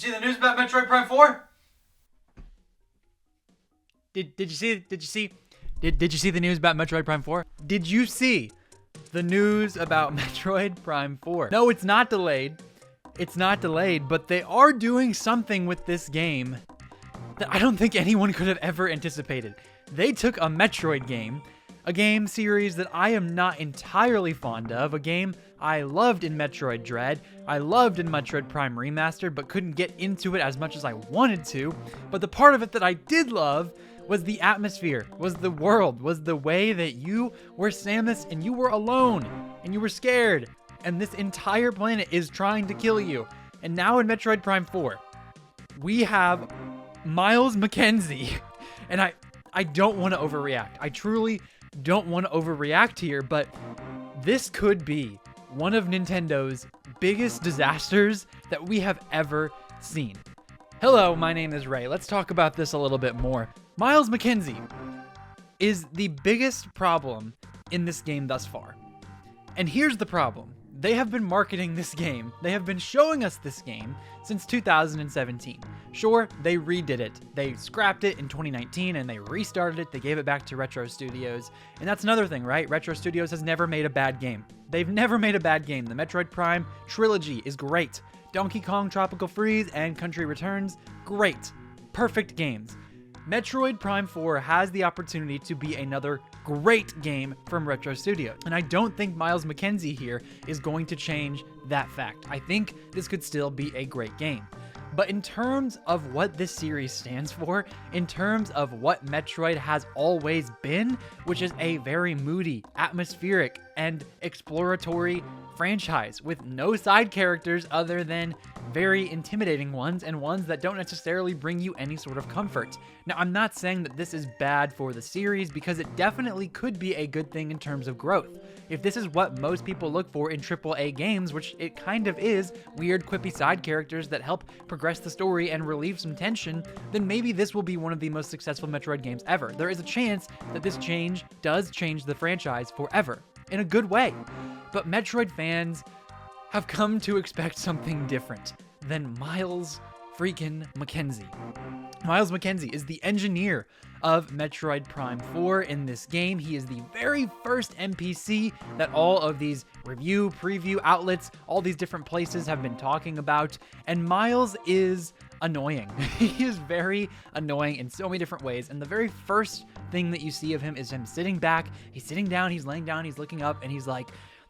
see the news about Metroid Prime 4? Did you see the news about Metroid Prime 4? Did you see the news about Metroid Prime 4? No, it's not delayed. It's not delayed, but they are doing something with this game that I don't think anyone could have ever anticipated. They took a Metroid game, a game series that I am not entirely fond of, a game I loved in Metroid Dread, I loved in Metroid Prime Remastered, but couldn't get into it as much as I wanted to. But the part of it that I did love was the atmosphere, was the world, was the way that you were Samus and you were alone and you were scared and this entire planet is trying to kill you. And now in Metroid Prime 4, we have Myles Mackenzie. And I don't want to overreact. I truly don't want to overreact here, but this could be one of Nintendo's biggest disasters that we have ever seen. Hello, my name is Ray. Let's talk about this a little bit more. Myles Mackenzie is the biggest problem in this game thus far. And here's the problem. They have been marketing this game. They have been showing us this game since 2017. Sure, they redid it. They scrapped it in 2019 and they restarted it. They gave it back to Retro Studios. And that's another thing, right? Retro Studios has never made a bad game. They've never made a bad game. The Metroid Prime trilogy is great. Donkey Kong Tropical Freeze and Country Returns, great. Perfect games. Metroid Prime 4 has the opportunity to be another great game from Retro Studios. And I don't think Myles Mackenzie here is going to change that fact. I think this could still be a great game. But in terms of what this series stands for, in terms of what Metroid has always been, which is a very moody, atmospheric, and exploratory franchise with no side characters other than very intimidating ones and ones that don't necessarily bring you any sort of comfort. Now, I'm not saying that this is bad for the series because it definitely could be a good thing in terms of growth. If this is what most people look for in AAA games, which it kind of is, weird, quippy side characters that help progress the story and relieve some tension, then maybe this will be one of the most successful Metroid games ever. There is a chance that this change does change the franchise forever, in a good way. But Metroid fans have come to expect something different than Myles freakin Mackenzie. Myles Mackenzie is the engineer of Metroid Prime 4 in this game. He is the very first NPC that all of these review, preview outlets, all these different places have been talking about. And Myles is annoying. He is very annoying in so many different ways. And the very first thing that you see of him is him sitting back. He's sitting down, he's laying down, he's looking up, and he's like,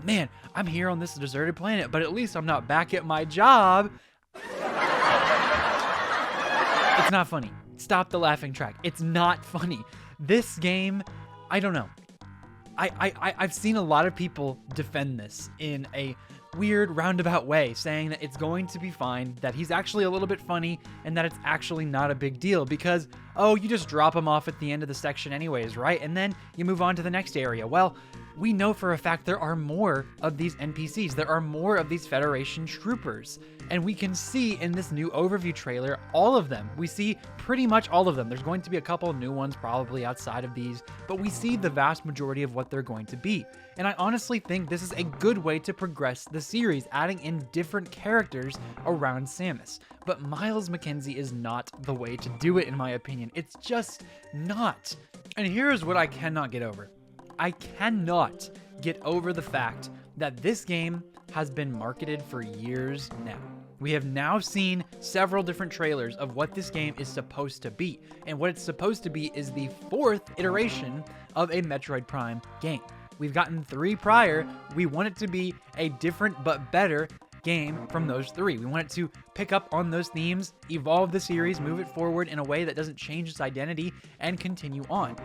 man, I'm here on this deserted planet, but at least I'm not back at my job. It's not funny. Stop the laughing track. It's not funny. This game, I don't know. I've seen a lot of people defend this in a weird roundabout way, saying that it's going to be fine, that he's actually a little bit funny, and that it's actually not a big deal because, oh, you just drop him off at the end of the section anyways, right? And then you move on to the next area. Well, we know for a fact there are more of these NPCs. There are more of these Federation troopers. And we can see in this new overview trailer, all of them. We see pretty much all of them. There's going to be a couple new ones probably outside of these, but we see the vast majority of what they're going to be. And I honestly think this is a good way to progress the series, adding in different characters around Samus. But Myles Mackenzie is not the way to do it, in my opinion. It's just not. And here's what I cannot get over. I cannot get over the fact that this game has been marketed for years now. We have now seen several different trailers of what this game is supposed to be. And what it's supposed to be is the fourth iteration of a Metroid Prime game. We've gotten 3 prior. We want it to be a different but better game from those 3. We want it to pick up on those themes, evolve the series, move it forward in a way that doesn't change its identity, and continue on.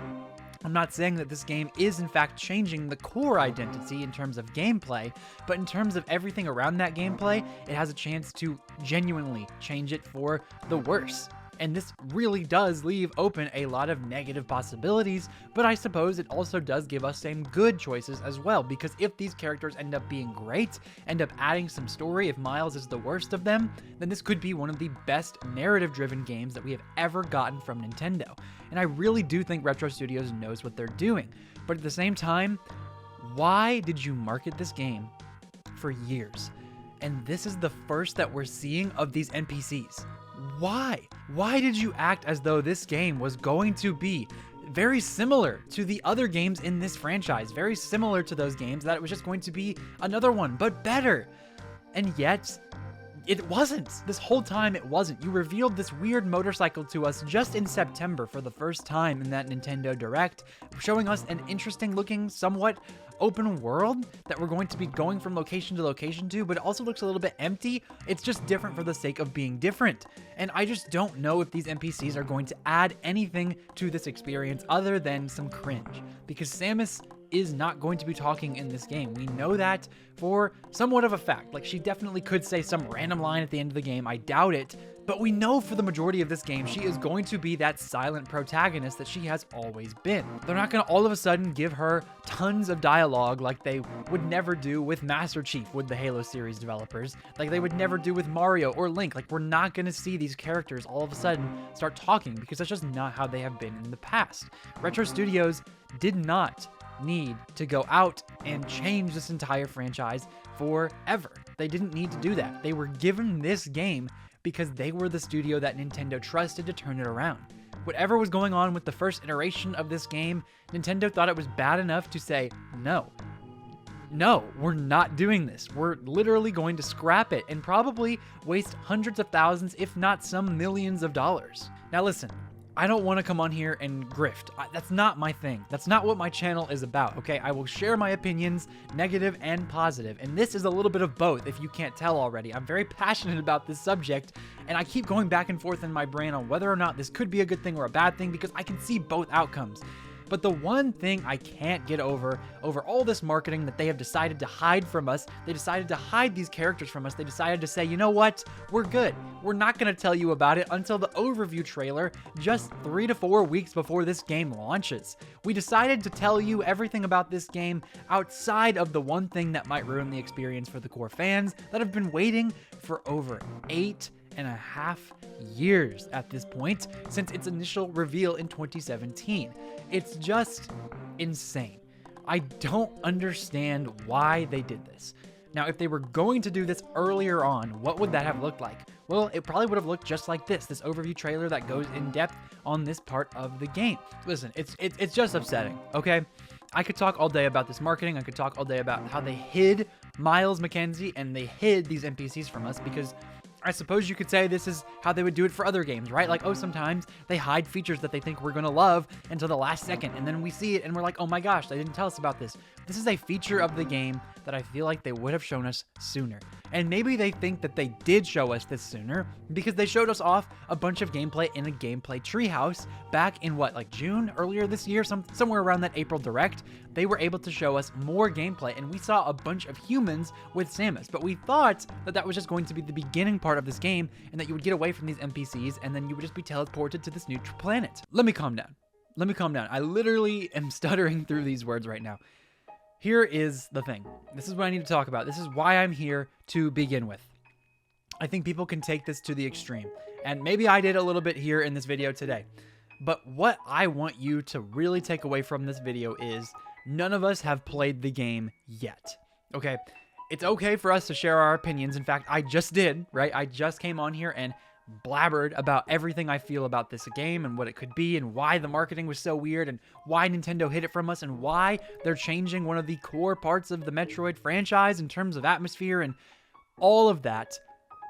I'm not saying that this game is in fact changing the core identity in terms of gameplay, but in terms of everything around that gameplay, it has a chance to genuinely change it for the worse. And this really does leave open a lot of negative possibilities, but I suppose it also does give us some good choices as well, because if these characters end up being great, end up adding some story, if Myles is the worst of them, then this could be one of the best narrative-driven games that we have ever gotten from Nintendo. And I really do think Retro Studios knows what they're doing. But at the same time, why did you market this game for years? And this is the first that we're seeing of these NPCs. Why? Why did you act as though this game was going to be very similar to the other games in this franchise? Very similar to those games, that it was just going to be another one, but better. And yet, it wasn't. This whole time it wasn't. You revealed this weird motorcycle to us just in September for the first time in that Nintendo Direct, showing us an interesting looking, somewhat open world that we're going to be going from location to location to, but it also looks a little bit empty. It's just different for the sake of being different. And I just don't know if these NPCs are going to add anything to this experience other than some cringe, because Samus is not going to be talking in this game. We know that for somewhat of a fact. Like, she definitely could say some random line at the end of the game. I doubt it, but we know for the majority of this game, she is going to be that silent protagonist that she has always been. They're not going to all of a sudden give her tons of dialogue like they would never do with Master Chief with the Halo series developers, like they would never do with Mario or Link. Like, we're not going to see these characters all of a sudden start talking, because that's just not how they have been in the past. Retro Studios did not need to go out and change this entire franchise forever. They didn't need to do that. They were given this game because they were the studio that Nintendo trusted to turn it around. Whatever was going on with the first iteration of this game, Nintendo thought it was bad enough to say, no, we're not doing this. We're literally going to scrap it and probably waste hundreds of thousands, if not some millions of dollars. Now listen, I don't want to come on here and grift. That's not my thing. That's not what my channel is about, okay? I will share my opinions, negative and positive, and this is a little bit of both, if you can't tell already. I'm very passionate about this subject, and I keep going back and forth in my brain on whether or not this could be a good thing or a bad thing, because I can see both outcomes. But the one thing I can't get over all this marketing that they have decided to hide from us, they decided to hide these characters from us, they decided to say, you know what, we're good. We're not going to tell you about it until the overview trailer just 3 to 4 weeks before this game launches. We decided to tell you everything about this game outside of the one thing that might ruin the experience for the core fans that have been waiting for over 8.5 years at this point since its initial reveal in 2017. It's just insane. I don't understand why they did this. Now, if they were going to do this earlier on, what would that have looked like? Well, it probably would have looked just like this overview trailer that goes in depth on this part of the game. Listen, it's just upsetting, okay? I could talk all day about this marketing. I could talk all day about how they hid Myles, Mackenzie, and they hid these NPCs from us, because I suppose you could say this is how they would do it for other games, right? Like, oh, sometimes they hide features that they think we're going to love until the last second, and then we see it and we're like, oh my gosh, they didn't tell us about this. This is a feature of the game that I feel like they would have shown us sooner. And maybe they think that they did show us this sooner because they showed us off a bunch of gameplay in a gameplay treehouse back in what, like June, earlier this year, somewhere around that April Direct. They were able to show us more gameplay, and we saw a bunch of humans with Samus, but we thought that that was just going to be the beginning part of this game, and that you would get away from these NPCs, and then you would just be teleported to this new planet. Let me calm down. I literally am stuttering through these words right now. Here is the thing. This is what I need to talk about. This is why I'm here to begin with. I think people can take this to the extreme, and maybe I did a little bit here in this video today. But what I want you to really take away from this video is none of us have played the game yet, okay? It's okay for us to share our opinions. In fact, I just did, right? I just came on here and blabbered about everything I feel about this game and what it could be and why the marketing was so weird and why Nintendo hid it from us and why they're changing one of the core parts of the Metroid franchise in terms of atmosphere and all of that.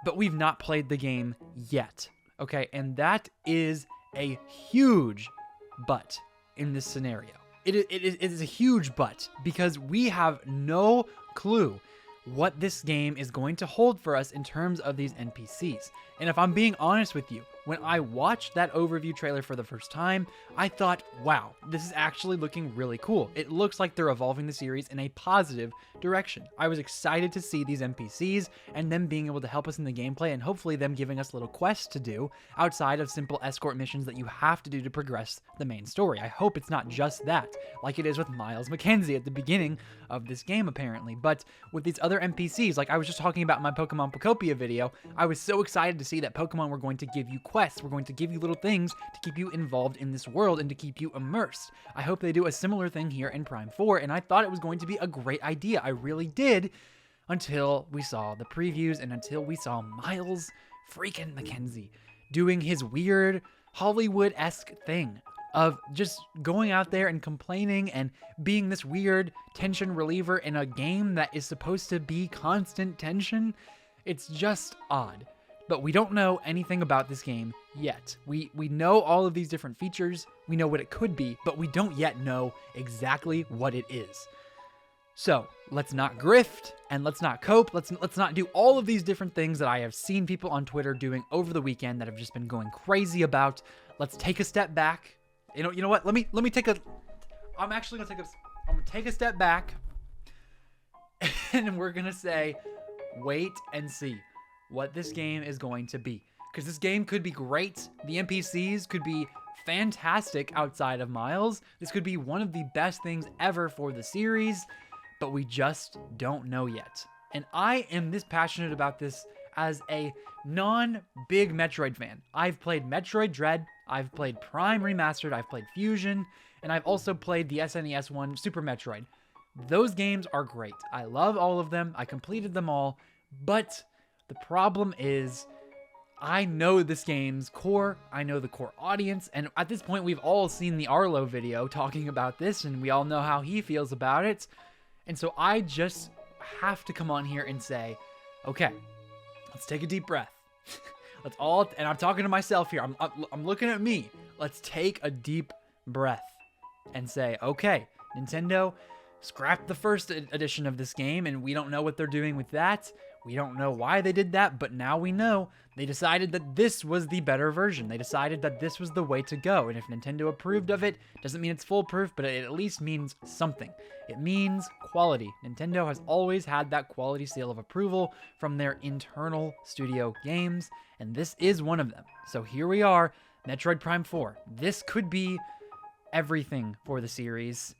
But we've not played the game yet, okay? And that is a huge but in this scenario. It is a huge but, because we have no clue what this game is going to hold for us in terms of these NPCs. And if I'm being honest with you, when I watched that overview trailer for the first time, I thought, wow, this is actually looking really cool. It looks like they're evolving the series in a positive direction. I was excited to see these NPCs and them being able to help us in the gameplay, and hopefully them giving us little quests to do outside of simple escort missions that you have to do to progress the main story. I hope it's not just that, like it is with Myles McKenzie at the beginning of this game apparently. But with these other NPCs, like I was just talking about in my Pokemon Pocopia video, I was so excited to see that Pokemon were going to give you quests, we're going to give you little things to keep you involved in this world and to keep you immersed. I hope they do a similar thing here in Prime 4, and I thought it was going to be a great idea. I really did, until we saw the previews and until we saw Myles freakin McKenzie doing his weird Hollywood-esque thing of just going out there and complaining and being this weird tension reliever in a game that is supposed to be constant tension. It's just odd. But we don't know anything about this game yet. We know all of these different features. We know what it could be, but we don't yet know exactly what it is. So let's not grift and let's not cope. Let's not do all of these different things that I have seen people on Twitter doing over the weekend that have just been going crazy about. Let's take a step back. You know what? Let me take a. I'm gonna take a step back, and we're gonna say, wait and see what this game is going to be. Because this game could be great. The NPCs could be fantastic outside of Myles. This could be one of the best things ever for the series, but we just don't know yet. And I am this passionate about this as a non-big Metroid fan. I've played Metroid Dread, I've played Prime Remastered, I've played Fusion, and I've also played the SNES one, Super Metroid. Those games are great. I love all of them. I completed them all, but the problem is I know this game's core, I know the core audience, and at this point we've all seen the Arlo video talking about this, and we all know how he feels about it. And so I just have to come on here and say, okay, let's take a deep breath. Let's all, and I'm talking to myself here, I'm looking at me. Let's take a deep breath and say, okay, Nintendo, scrap the first edition of this game, and we don't know what they're doing with that. We don't know why they did that, but now we know. They decided that this was the better version. They decided that this was the way to go, and if Nintendo approved of it, doesn't mean it's foolproof, but it at least means something. It means quality. Nintendo has always had that quality seal of approval from their internal studio games, and this is one of them. So here we are, Metroid Prime 4. This could be everything for the series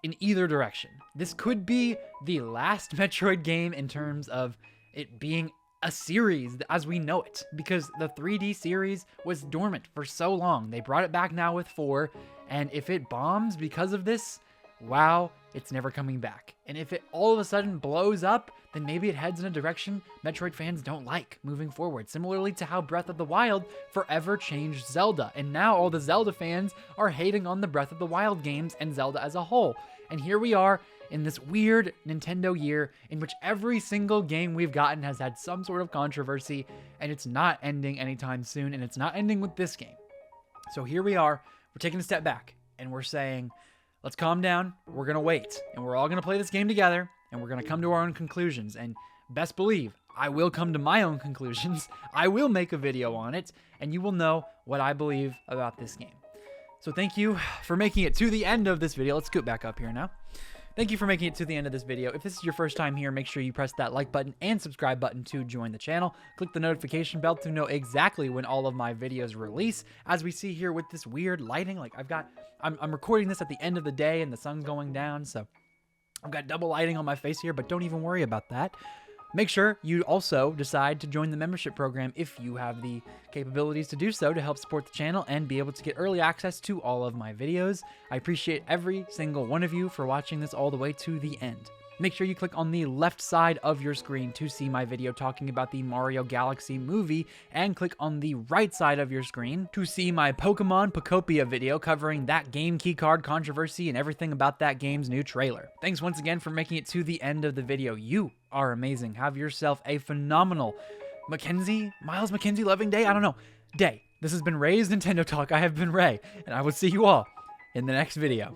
in either direction. This could be the last Metroid game in terms of it being a series as we know it, because the 3D series was dormant for so long. They brought it back now with 4, and if it bombs because of this, wow, it's never coming back. And if it all of a sudden blows up, then maybe it heads in a direction Metroid fans don't like moving forward, similarly to how Breath of the Wild forever changed Zelda, and now all the Zelda fans are hating on the Breath of the Wild games and Zelda as a whole. And here we are in this weird Nintendo year in which every single game we've gotten has had some sort of controversy, and it's not ending anytime soon, and it's not ending with this game. So here we are, we're taking a step back, and we're saying, let's calm down, we're gonna wait, and we're all gonna play this game together, and we're gonna come to our own conclusions, and best believe, I will come to my own conclusions, I will make a video on it, and you will know what I believe about this game. So thank you for making it to the end of this video. Let's scoot back up here now. Thank you for making it to the end of this video. If this is your first time here, make sure you press that like button and subscribe button to join the channel. Click the notification bell to know exactly when all of my videos release. As we see here with this weird lighting, like I'm recording this at the end of the day and the sun's going down, so I've got double lighting on my face here, but don't even worry about that. Make sure you also decide to join the membership program if you have the capabilities to do so to help support the channel and be able to get early access to all of my videos. I appreciate every single one of you for watching this all the way to the end. Make sure you click on the left side of your screen to see my video talking about the Mario Galaxy movie, and click on the right side of your screen to see my Pokemon Pokopia video covering that game keycard controversy and everything about that game's new trailer. Thanks once again for making it to the end of the video. You are amazing. Have yourself a phenomenal Myles McKenzie loving day? I don't know. Day. This has been Ray's Nintendo Talk. I have been Ray, and I will see you all in the next video.